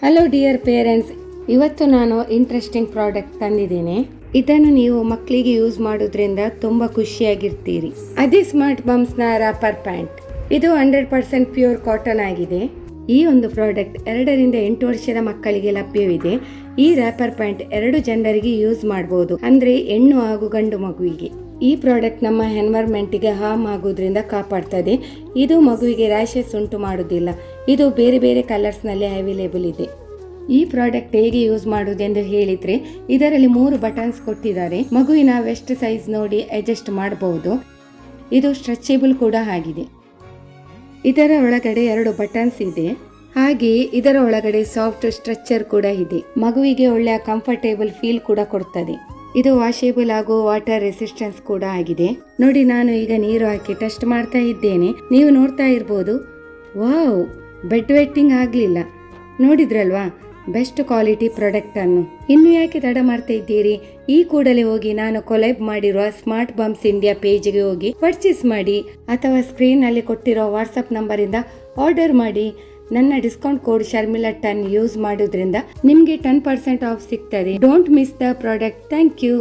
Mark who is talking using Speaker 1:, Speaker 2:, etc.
Speaker 1: Hello dear parents, ಇವತ್ತು ನಾನು interesting product ತಂದಿದ್ದೇನೆ. ಇದನ್ನು ನೀವು ಮಕ್ಕಳಿಗೆ ಯೂಸ್ ಮಾಡೋದ್ರಿಂದ ತುಂಬ ಖುಷಿಯಾಗಿರ್ತೀರಿ. ಅದೇ ಸ್ಮಾರ್ಟ್ ಬಮ್ಸ್ನ ರ್ಯಾಪರ್ ಪ್ಯಾಂಟ್. ಇದು 100% ಪ್ಯೂರ್ ಕಾಟನ್ ಆಗಿದೆ. ಈ ಒಂದು ಪ್ರಾಡಕ್ಟ್ 2 ರಿಂದ 8 ವರ್ಷದ ಮಕ್ಕಳಿಗೆ ಲಭ್ಯವಿದೆ. ಈ ರ್ಯಾಪರ್ ಪ್ಯಾಂಟ್ 2 ಜನರಿಗೆ ಯೂಸ್ ಮಾಡಬಹುದು, ಅಂದ್ರೆ ಹೆಣ್ಣು ಹಾಗೂ ಗಂಡು ಮಗುವಿಗೆ. ಈ ಪ್ರಾಡಕ್ಟ್ ನಮ್ಮ ಎನ್ವೈರನ್ಮೆಂಟ್ಗೆ ಹಾರ್ಮ್ ಆಗೋದ್ರಿಂದ ಕಾಪಾಡ್ತದೆ. ಇದು ಮಗುವಿಗೆ ರ್ಯಾಷಸ್ ಉಂಟು ಮಾಡೋದಿಲ್ಲ. ಇದು ಬೇರೆ ಬೇರೆ ಕಲರ್ಸ್ನಲ್ಲಿ ಅವೈಲೇಬಲ್ ಇದೆ. ಈ ಪ್ರಾಡಕ್ಟ್ ಹೇಗೆ ಯೂಸ್ ಮಾಡುವುದೆಂದು ಹೇಳಿದ್ರೆ, ಇದರಲ್ಲಿ 3 ಬಟನ್ಸ್ ಕೊಟ್ಟಿದ್ದಾರೆ. ಮಗುವಿನ ವೆಸ್ಟ್ ಸೈಜ್ ನೋಡಿ ಅಡ್ಜಸ್ಟ್ ಮಾಡಬಹುದು. ಇದು ಸ್ಟ್ರೆಚಬಲ್ ಕೂಡ ಆಗಿದೆ. ಇದರ ಒಳಗಡೆ 2 ಬಟನ್ಸ್ ಇದೆ. ಹಾಗೆ ಇದರ ಒಳಗಡೆ ಸಾಫ್ಟ್ ಸ್ಟ್ರಕ್ಚರ್ ಕೂಡ ಇದೆ. ಮಗುವಿಗೆ ಒಳ್ಳೆಯ ಕಂಫರ್ಟೇಬಲ್ ಫೀಲ್ ಕೂಡ ಕೊಡ್ತದೆ. ಇದು ವಾಷೇಬಲ್ ಹಾಗೂ ವಾಟರ್ ರೆಸಿಸ್ಟೆನ್ಸ್ ಕೂಡ ಆಗಿದೆ. ನೋಡಿ, ನಾನು ಈಗ ನೀರು ಹಾಕಿ ಟೆಸ್ಟ್ ಮಾಡ್ತಾ ಇದ್ದೇನೆ. ನೀವು ನೋಡ್ತಾ ಇರ್ಬೋದು. ವಾವ್, ಬೆಡ್ ವೆಟ್ಟಿಂಗ್ ಆಗ್ಲಿಲ್ಲ. ನೋಡಿದ್ರಲ್ವಾ, ಬೆಸ್ಟ್ ಕ್ವಾಲಿಟಿ ಪ್ರಾಡಕ್ಟ್ ಅನ್ನು. ಇನ್ನು ಯಾಕೆ ತಡ ಮಾಡ್ತಾ ಇದ್ದೀರಿ? ಈ ಕೂಡಲೇ ಹೋಗಿ ನಾನು ಕೊಲೈಬ್ ಮಾಡಿರುವ ಸ್ಮಾರ್ಟ್ ಬಮ್ಸ್ ಇಂಡಿಯಾ ಪೇಜ್ಗೆ ಹೋಗಿ ಪರ್ಚೇಸ್ ಮಾಡಿ, ಅಥವಾ ಸ್ಕ್ರೀನ್ ನಲ್ಲಿ ಕೊಟ್ಟಿರೋ ವಾಟ್ಸ್ಆಪ್ ನಂಬರ್ ಇಂದ ಆರ್ಡರ್ ಮಾಡಿ. ನನ್ನ ಡಿಸ್ಕೌಂಟ್ ಕೋಡ್ ಶರ್ಮಿಲಾ 10 ಯೂಸ್ ಮಾಡೋದ್ರಿಂದ ನಿಮ್ಗೆ 10% ಆಫ್ ಸಿಗ್ತದೆ. Don't miss the product. Thank you.